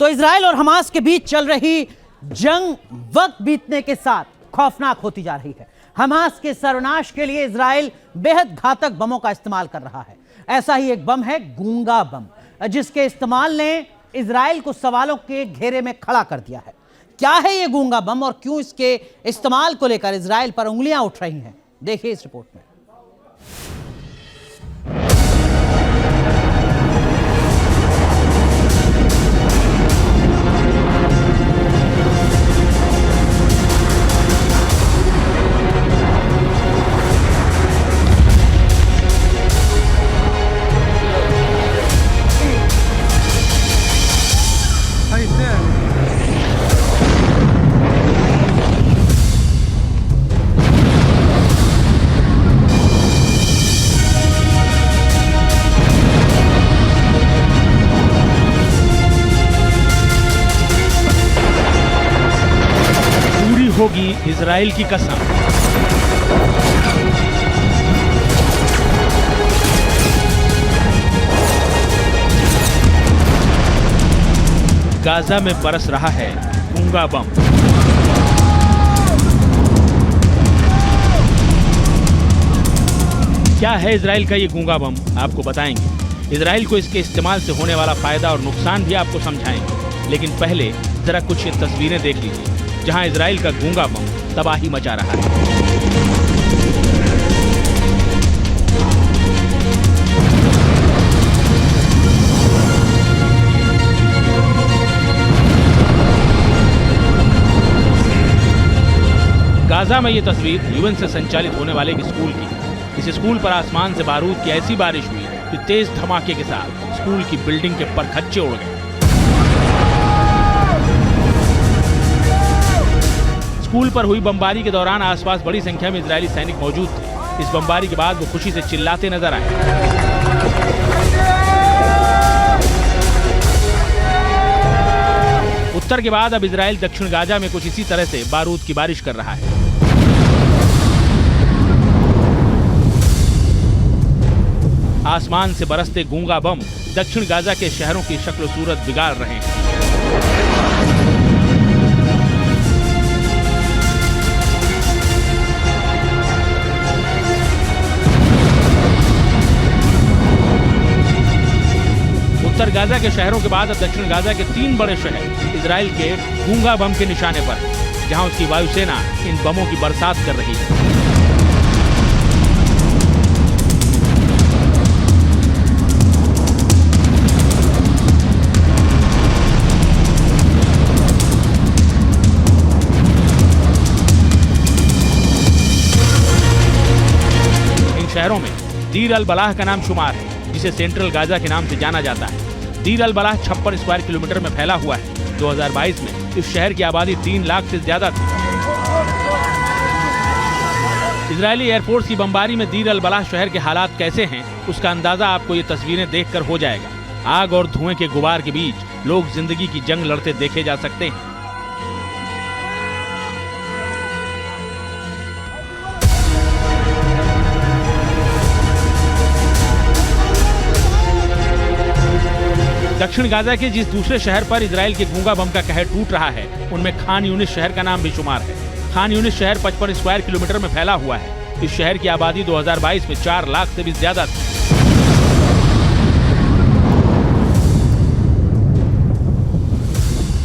तो इजराइल और हमास के बीच चल रही जंग वक्त बीतने के साथ खौफनाक होती जा रही है। हमास के सर्वनाश के लिए इजराइल बेहद घातक बमों का इस्तेमाल कर रहा है। ऐसा ही एक बम है गूंगा बम, जिसके इस्तेमाल ने इजराइल को सवालों के घेरे में खड़ा कर दिया है। क्या है ये गूंगा बम और क्यों इसके इस्तेमाल को लेकर इजराइल पर उंगलियां उठ रही हैं, देखिए इस रिपोर्ट में। होगी इजराइल की कसम। गाजा में बरस रहा है गूंगा बम। क्या है इजराइल का ये गूंगा बम, आपको बताएंगे। इजराइल को इसके इस्तेमाल से होने वाला फायदा और नुकसान भी आपको समझाएंगे। लेकिन पहले जरा कुछ ये तस्वीरें देख लीजिए जहां इजराइल का गूंगा बम तबाही मचा रहा है। गाजा में ये तस्वीर यूएन से संचालित होने वाले एक स्कूल की। इस स्कूल पर आसमान से बारूद की ऐसी बारिश हुई कि तेज धमाके के साथ स्कूल की बिल्डिंग के परखच्चे उड़ गए। स्कूल पर हुई बमबारी के दौरान आसपास बड़ी संख्या में इजरायली सैनिक मौजूद थे। इस बमबारी के बाद वो खुशी से चिल्लाते नजर आए। उत्तर के बाद अब इजराइल दक्षिण गाजा में कुछ इसी तरह से बारूद की बारिश कर रहा है। आसमान से बरसते गूंगा बम दक्षिण गाजा के शहरों की शक्ल सूरत बिगाड़ रहे हैं। उत्तर गाजा के शहरों के बाद अब दक्षिण गाजा के 3 बड़े शहर इजराइल के गूंगा बम के निशाने पर हैं, जहां उसकी वायुसेना इन बमों की बरसात कर रही है। इन शहरों में दीर अल बलाह का नाम शुमार है, जिसे सेंट्रल गाजा के नाम से जाना जाता है। दीर अल बलाह 56 स्क्वायर किलोमीटर में फैला हुआ है। 2022 में इस शहर की आबादी 3 लाख से ज्यादा थी। इजरायली एयरफोर्स की बमबारी में दीर अल बलाह शहर के हालात कैसे हैं, उसका अंदाजा आपको ये तस्वीरें देखकर हो जाएगा। आग और धुएं के गुबार के बीच लोग जिंदगी की जंग लड़ते देखे जा सकते हैं। दक्षिण गाजा के जिस दूसरे शहर पर इजराइल के गूंगा बम का कहर टूट रहा है, उनमें खान यूनिस शहर का नाम भी शुमार है। खान यूनिस शहर 55 स्क्वायर किलोमीटर में फैला हुआ है। इस शहर की आबादी 2022 में 4 लाख से भी ज्यादा थी।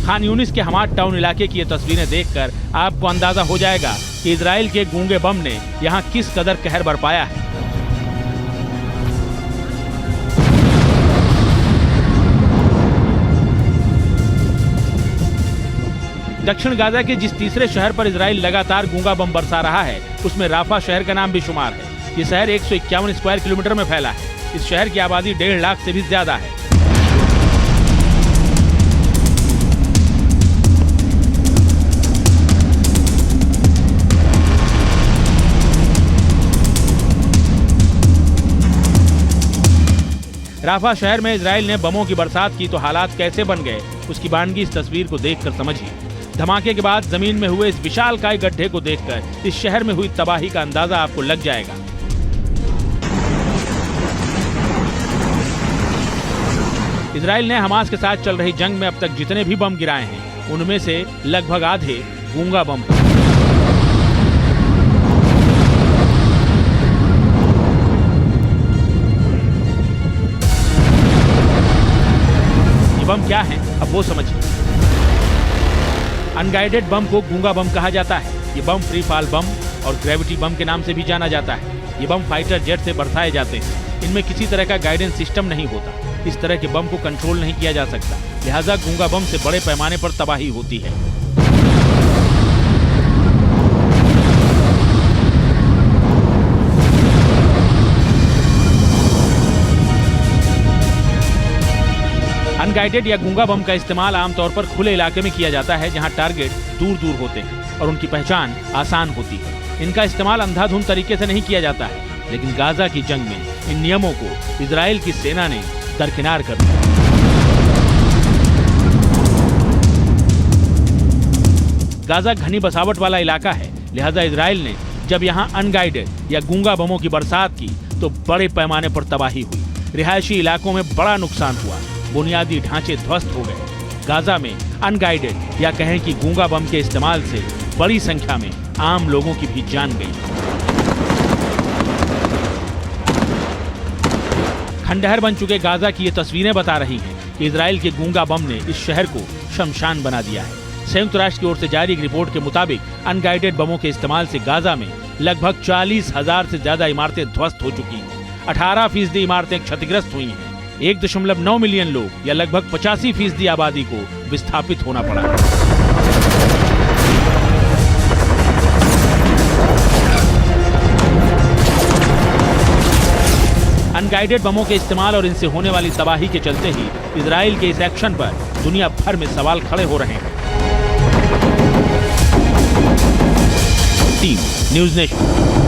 खान यूनिस के हमाद टाउन इलाके की ये तस्वीरें देखकर आपको अंदाजा हो जाएगा कि इजराइल के गूंगे बम ने यहाँ किस कदर कहर बरपाया है। दक्षिण गाजा के जिस तीसरे शहर पर इजराइल लगातार गूंगा बम बरसा रहा है, उसमें राफा शहर का नाम भी शुमार है। ये शहर 151 स्क्वायर किलोमीटर में फैला है। इस शहर की आबादी 1.5 लाख से भी ज्यादा है। राफा शहर में इजराइल ने बमों की बरसात की तो हालात कैसे बन गए, उसकी बानगी इस तस्वीर को देखकर समझिए। धमाके के बाद जमीन में हुए इस विशालकाय गड्ढे को देखकर इस शहर में हुई तबाही का अंदाजा आपको लग जाएगा। इजराइल ने हमास के साथ चल रही जंग में अब तक जितने भी बम गिराए हैं उनमें से लगभग आधे गूंगा बम हैं। ये बम क्या है अब वो समझिए। अनगाइडेड बम को गूंगा बम कहा जाता है। ये बम फ्री फॉल बम और ग्रेविटी बम के नाम से भी जाना जाता है। ये बम फाइटर जेट से बरसाए जाते हैं। इनमें किसी तरह का गाइडेंस सिस्टम नहीं होता। इस तरह के बम को कंट्रोल नहीं किया जा सकता, लिहाजा गूंगा बम से बड़े पैमाने पर तबाही होती है। अनगाइडेड या गूंगा बम का इस्तेमाल आमतौर पर खुले इलाके में किया जाता है, जहां टारगेट दूर दूर होते हैं और उनकी पहचान आसान होती है। इनका इस्तेमाल अंधाधुंध तरीके से नहीं किया जाता है, लेकिन गाजा की जंग में इन नियमों को इजराइल की सेना ने दरकिनार कर दिया। गाजा घनी बसावट वाला इलाका है, लिहाजा इजराइल ने जब यहां अनगाइडेड या गूंगा बमों की बरसात की तो बड़े पैमाने पर तबाही हुई। रिहायशी इलाकों में बड़ा नुकसान हुआ, बुनियादी ढांचे ध्वस्त हो गए। गाजा में अनगाइडेड या कहें कि गूंगा बम के इस्तेमाल से बड़ी संख्या में आम लोगों की भी जान गई। खंडहर बन चुके गाजा की ये तस्वीरें बता रही हैं कि इजराइल के गूंगा बम ने इस शहर को शमशान बना दिया है। संयुक्त राष्ट्र की ओर से जारी एक रिपोर्ट के मुताबिक अनगाइडेड बमों के इस्तेमाल से गाजा में लगभग 40,000 से ज्यादा इमारतें ध्वस्त हो चुकी हैं। 18% इमारतें क्षतिग्रस्त हुई हैं। 1.9 मिलियन लोग या लगभग 85% आबादी को विस्थापित होना पड़ा। अनगाइडेड बमों के इस्तेमाल और इनसे होने वाली तबाही के चलते ही इजराइल के इस एक्शन पर दुनिया भर में सवाल खड़े हो रहे हैं। Team news nation.